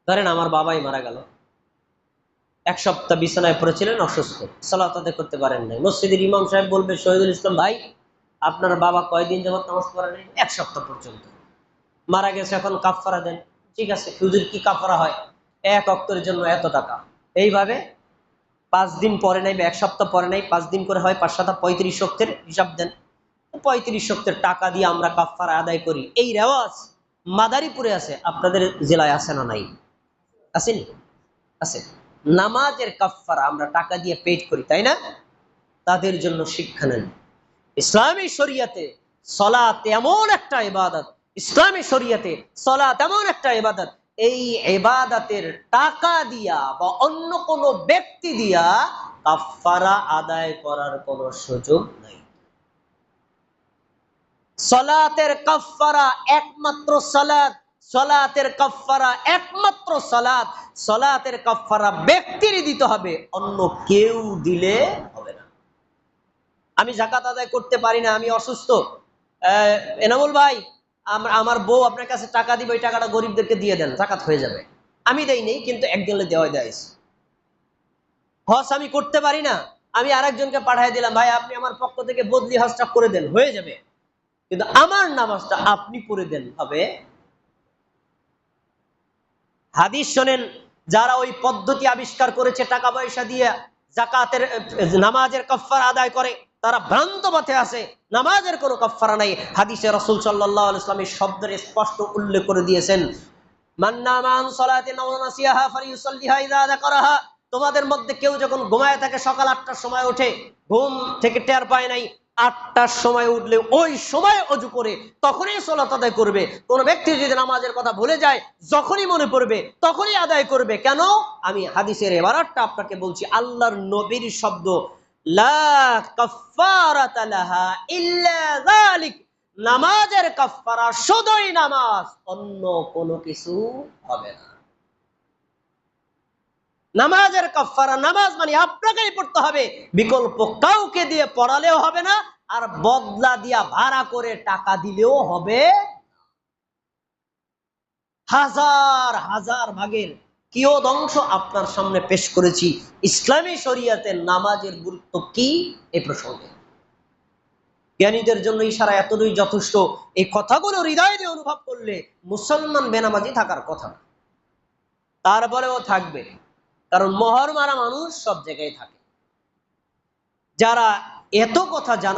ধরেন আমার বাবাই মারা গেল, এক সপ্তাহ বিছানায় পড়েছিলেন, অসুস্থ, সালাত আদায় করতে পারেন নাই। মসজিদের ইমাম সাহেব বলবে, শহীদুল ইসলাম ভাই আপনার বাবা কয়দিন যাবত নামাজ পড়ে নাই? এক সপ্তাহ পর্যন্ত। মারা গেছে, এখন কাফারা দেন। ঠিক আছে হুজুর, কি কাফারা হয়? এক ওয়াক্তের জন্য এত টাকা। এইভাবে 5 দিন পরে নাই বা এক সপ্তাহ পরে নাই, 5 দিন করে হয় 5 7 35 ওয়াক্তের হিসাব দেন। 35 ওয়াক্তের টাকা দিয়ে আমরা কাফারা আদায় করি, এই রেওয়াজ মাদারীপুরে আছে, আপনাদের জেলায় আছে না নাই? আসেনি? আছে। নামাজের কাফারা আমরা টাকা দিয়ে পেড করি, তাই না? তাদের জন্য শিক্ষা নেন। ইসলামী শরিয়াতে সলাত এমন একটা ইবাদত, ইসলামী শরিয়াতে সলাত এমন একটা ইবাদত, এই ইবাদতের টাকা দিয়া বা অন্য কোনো ব্যক্তি দিয়া কাফারা আদায় করার কোনো সুযোগ নাই। সলাতের কাফারা একমাত্র সালাত, সলাতের কাফারা একমাত্র সালাত, সলাতের কাফারা ব্যক্তিরই দিতে হবে, অন্য কেউ দিলে হবে না। আমি যাকাত আদায় করতে পারি না, আমি অসুস্থ, এনামুল ভাই আমার বউ আপনার কাছে টাকা দিবে, ওই টাকাটা গরিবদেরকে দিয়ে দেন, যাকাত হয়ে যাবে। আমি দেই নেই, কিন্তু একজনকে দেওয়া দেয়। হজ আমি করতে পারি না, আমি আরেকজনকে পাঠিয়ে দিলাম, ভাই আপনি আমার পক্ষ থেকে বদলি হজটা করে দেন, হয়ে যাবে। কিন্তু আমার নামাজটা আপনি পড়ে দেন, হবে? হাদিস শোনেন, যারা ওই পদ্ধতি আবিষ্কার করেছে টাকা পয়সা দিয়ে যাকাতের নামাজের কাফারা আদায় করে, তারা ভ্রান্ত পথে আছে। নামাজের কোনো কাফারা নাই। হাদিসে রাসূল সাল্লাল্লাহু আলাইহি ওয়াসাল্লাম শব্দের স্পষ্ট উল্লেখ করে দিয়েছেন, মান নামা আন সালাতিন আও নাসিয়াহা ফালিয়ুসাল্লিহা ইযা যাকারাহা। তোমাদের মধ্যে কেউ যখন ঘুমায় থাকে, সকাল 8টার সময় ওঠে, ঘুম থেকে টের পায় নাই, 8টার সময় উঠলে ওই সময় অজু করে তখনই সালাত আদায় করবে। কোন ব্যক্তি যদি নামাজের কথা ভুলে যায়, যখনই মনে পড়বে তখনই আদায় করবে। কেন? আমি হাদিসের এবারটা আপনাকে বলছি, আল্লাহর নবীর শব্দ, লা কাফারাতা লাহা ইল্লা যালিক। নামাজের কাফারা শুধুই নামাজ, অন্য কোনো কিছু হবে না। নামাজের কাফারা, নামাজ মানে আপনাকেই পড়তে হবে, বিকল্প কাউকে দিয়ে পড়ালেও হবে না, আর বদলা দিয়া ভাড়া করে টাকা দিলেও হবে। হাজার হাজার ভাগের কিয়দংশ আপনার সামনে পেশ করেছি ইসলামী শরিয়াতের নামাজের গুরুত্ব কি এ প্রসঙ্গে। জ্ঞানীদের জন্য ইশারা এতটাই যথেষ্ট। এই কথাগুলো হৃদয় দিয়ে অনুভব করলে মুসলমান বেনামাজি থাকার কথা, তারপরেও থাকবে, কারণ মোহর মারা মানুষ সব জায়গায় থাকে। যারা এত কথা জানা